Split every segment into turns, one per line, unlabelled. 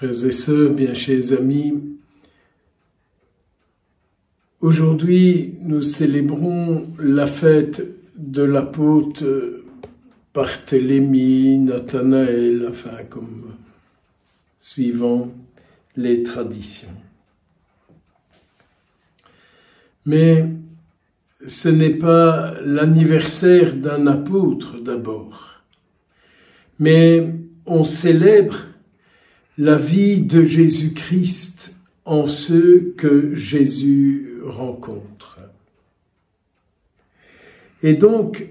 Frères et sœurs, bien chers amis, aujourd'hui nous célébrons la fête de l'apôtre Barthélemy, Nathanaël, enfin comme suivant les traditions. Mais ce n'est pas l'anniversaire d'un apôtre d'abord, mais on célèbre la vie de Jésus-Christ en ceux que Jésus rencontre. Et donc,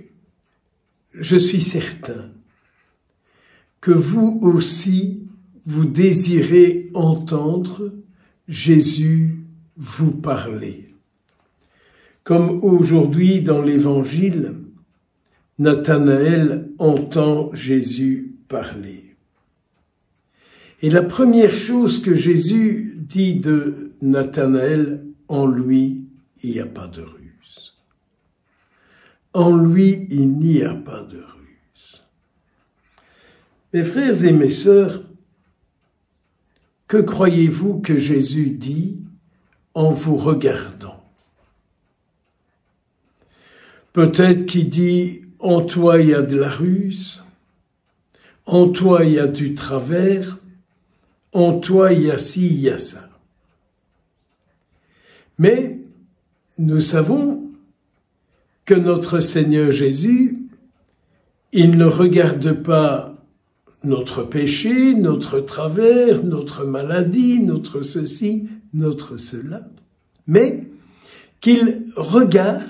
je suis certain que vous aussi, vous désirez entendre Jésus vous parler. Comme aujourd'hui dans l'Évangile, Nathanaël entend Jésus parler. Et la première chose que Jésus dit de Nathanaël, en lui, il n'y a pas de ruse. En lui, il n'y a pas de ruse. Mes frères et mes sœurs, que croyez-vous que Jésus dit en vous regardant? Peut-être qu'il dit, en toi il y a de la ruse, en toi il y a du travers, en toi il y a ci, il y a ça. Mais nous savons que notre Seigneur Jésus, il ne regarde pas notre péché, notre travers, notre maladie, notre ceci, notre cela, mais qu'il regarde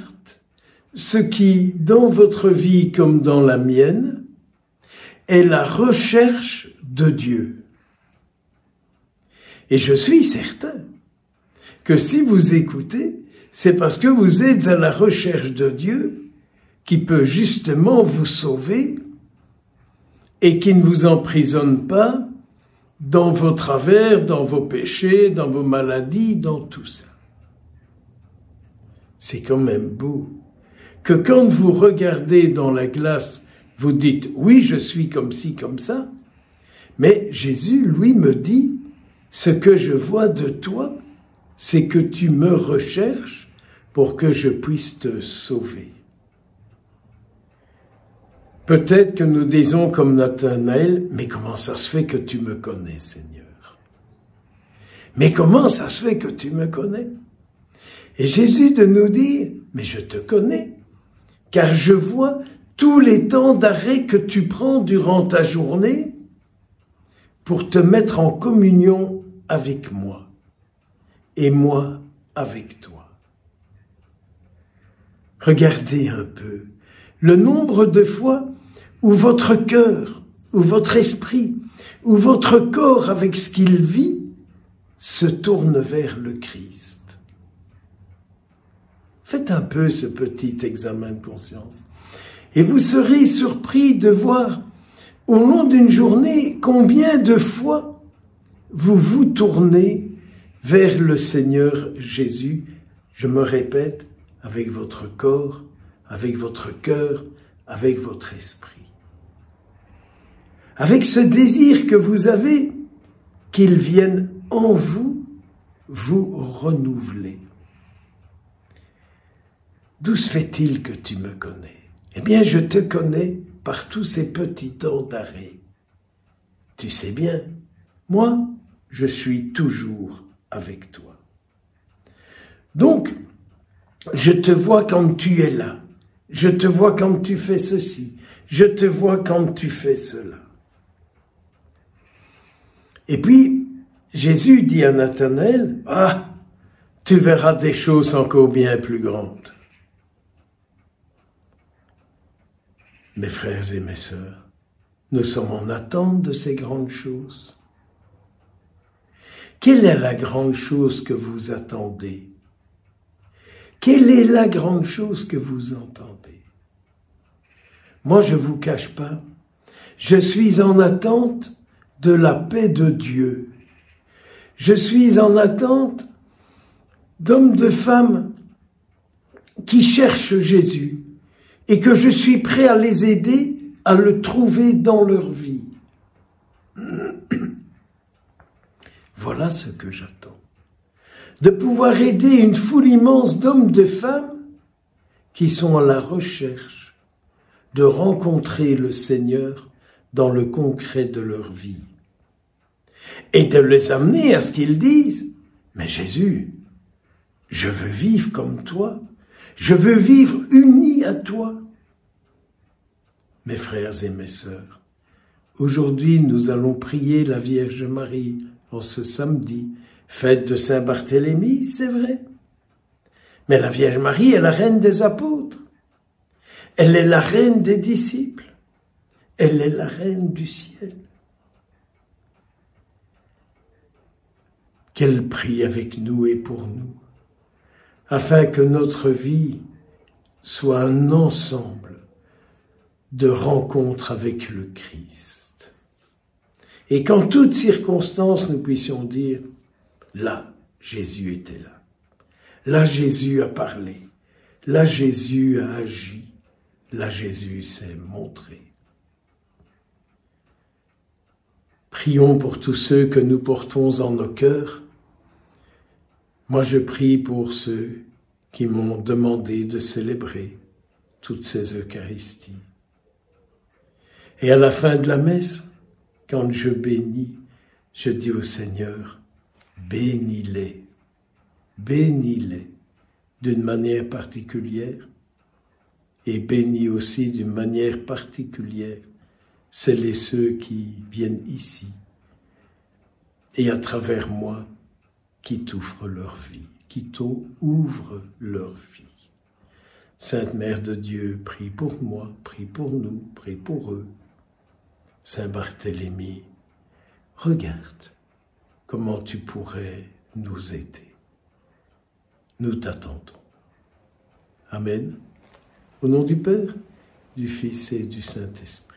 ce qui, dans votre vie comme dans la mienne, est la recherche de Dieu. Et je suis certain que si vous écoutez, c'est parce que vous êtes à la recherche de Dieu qui peut justement vous sauver et qui ne vous emprisonne pas dans vos travers, dans vos péchés, dans vos maladies, dans tout ça. C'est quand même beau que quand vous regardez dans la glace, vous dites « oui, je suis comme ci, comme ça », mais Jésus, lui, me dit « ce que je vois de toi, c'est que tu me recherches pour que je puisse te sauver. » Peut-être que nous disons comme Nathanaël, « mais comment ça se fait que tu me connais, Seigneur? Mais comment ça se fait que tu me connais? » Et Jésus de nous dire, « mais je te connais, car je vois tous les temps d'arrêt que tu prends durant ta journée pour te mettre en communion avec moi et moi avec toi. » Regardez un peu le nombre de fois où votre cœur, où votre esprit, où votre corps avec ce qu'il vit se tourne vers le Christ. Faites un peu ce petit examen de conscience et vous serez surpris de voir au long d'une journée combien de fois vous vous tournez vers le Seigneur Jésus, je me répète, avec votre corps, avec votre cœur, avec votre esprit. Avec ce désir que vous avez, qu'il vienne en vous, vous renouveler. D'où se fait-il que tu me connais? Eh bien, je te connais par tous ces petits temps d'arrêt. Tu sais bien, moi, je suis toujours avec toi. Donc, je te vois quand tu es là. Je te vois quand tu fais ceci. Je te vois quand tu fais cela. Et puis, Jésus dit à Nathanaël, « Ah, tu verras des choses encore bien plus grandes. » Mes frères et mes sœurs, nous sommes en attente de ces grandes choses. Quelle est la grande chose que vous attendez? Quelle est la grande chose que vous entendez? Moi, je ne vous cache pas, je suis en attente de la paix de Dieu. Je suis en attente d'hommes, de femmes qui cherchent Jésus et que je suis prêt à les aider à le trouver dans leur vie. Voilà ce que j'attends. De pouvoir aider une foule immense d'hommes, de femmes qui sont à la recherche de rencontrer le Seigneur dans le concret de leur vie. Et de les amener à ce qu'ils disent, mais Jésus, je veux vivre comme toi, je veux vivre uni à toi. Mes frères et mes sœurs, aujourd'hui nous allons prier la Vierge Marie en ce samedi, fête de Saint-Barthélemy, c'est vrai. Mais la Vierge Marie est la reine des apôtres. Elle est la reine des disciples. Elle est la reine du ciel. Qu'elle prie avec nous et pour nous, afin que notre vie soit un ensemble de rencontres avec le Christ. Et qu'en toutes circonstances, nous puissions dire, là, Jésus était là. Là, Jésus a parlé. Là, Jésus a agi. Là, Jésus s'est montré. Prions pour tous ceux que nous portons en nos cœurs. Moi, je prie pour ceux qui m'ont demandé de célébrer toutes ces Eucharisties. Et à la fin de la messe, quand je bénis, je dis au Seigneur, bénis-les, bénis-les d'une manière particulière et bénis aussi d'une manière particulière celles et ceux qui viennent ici et à travers moi, qui t'ouvrent leur vie, qui t'ouvrent leur vie. Sainte Mère de Dieu, prie pour moi, prie pour nous, prie pour eux. Saint Barthélemy, regarde comment tu pourrais nous aider. Nous t'attendons. Amen. Au nom du Père, du Fils et du Saint-Esprit.